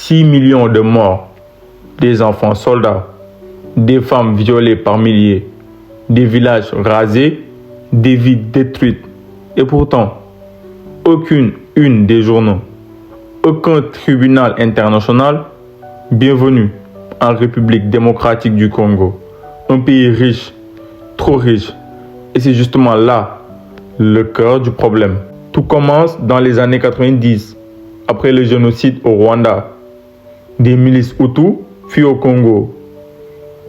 6 millions de morts, des enfants soldats, des femmes violées par milliers, des villages rasés, des vies détruites. Et pourtant, aucune une des journaux, aucun tribunal international. Bienvenue en République démocratique du Congo, un pays riche, trop riche. Et c'est justement là le cœur du problème. Tout commence dans les années 90, après le génocide au Rwanda. Des milices Hutus fuient au Congo.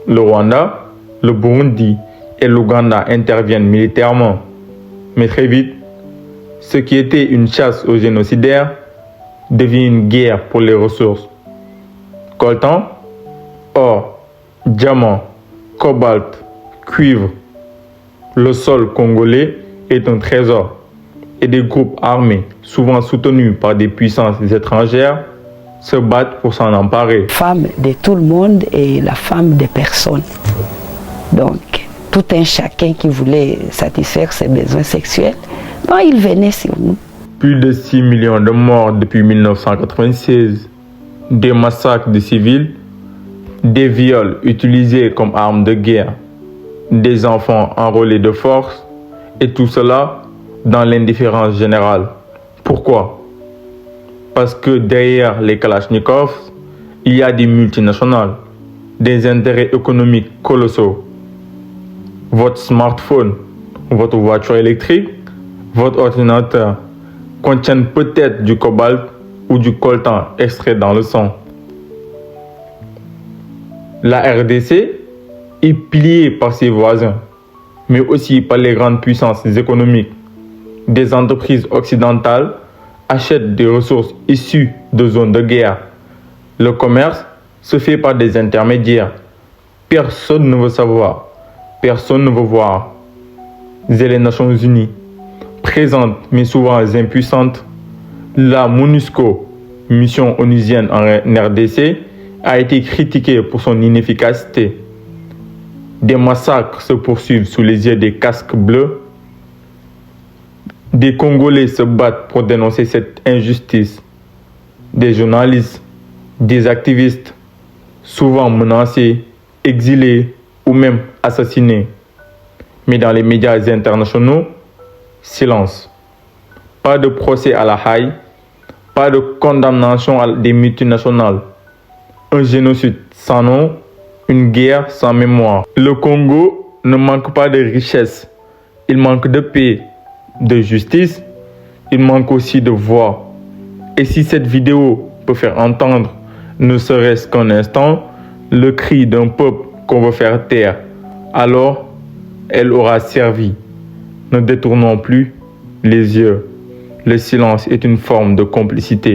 Le Rwanda, le Burundi et l'Ouganda interviennent militairement. Mais très vite, ce qui était une chasse aux génocidaires devient une guerre pour les ressources. Coltan, or, diamant, cobalt, cuivre. Le sol congolais est un trésor et des groupes armés, souvent soutenus par des puissances étrangères, se battent pour s'en emparer. Femme de tout le monde et la femme de personne. Donc, tout un chacun qui voulait satisfaire ses besoins sexuels, bon, il venait sur nous. Plus de 6 millions de morts depuis 1996, des massacres de civils, des viols utilisés comme armes de guerre, des enfants enrôlés de force, et tout cela dans l'indifférence générale. Pourquoi? Parce que derrière les Kalachnikovs, il y a des multinationales, des intérêts économiques colossaux. Votre smartphone, votre voiture électrique, votre ordinateur contiennent peut-être du cobalt ou du coltan extrait dans le sang. La RDC est pliée par ses voisins, mais aussi par les grandes puissances économiques. Des entreprises occidentales achètent des ressources issues de zones de guerre. Le commerce se fait par des intermédiaires. Personne ne veut savoir, personne ne veut voir. Et les Nations Unies, présentes mais souvent impuissantes, la MONUSCO, mission onusienne en RDC, a été critiquée pour son inefficacité. Des massacres se poursuivent sous les yeux des casques bleus. Des Congolais se battent pour dénoncer cette injustice. Des journalistes, des activistes, souvent menacés, exilés ou même assassinés. Mais dans les médias internationaux, silence. Pas de procès à la Haye, pas de condamnation à des multinationales. Un génocide sans nom, une guerre sans mémoire. Le Congo ne manque pas de richesse, il manque de paix, de justice, il manque aussi de voix. Et si cette vidéo peut faire entendre, ne serait-ce qu'un instant, le cri d'un peuple qu'on veut faire taire, alors elle aura servi. Ne détournons plus les yeux. Le silence est une forme de complicité.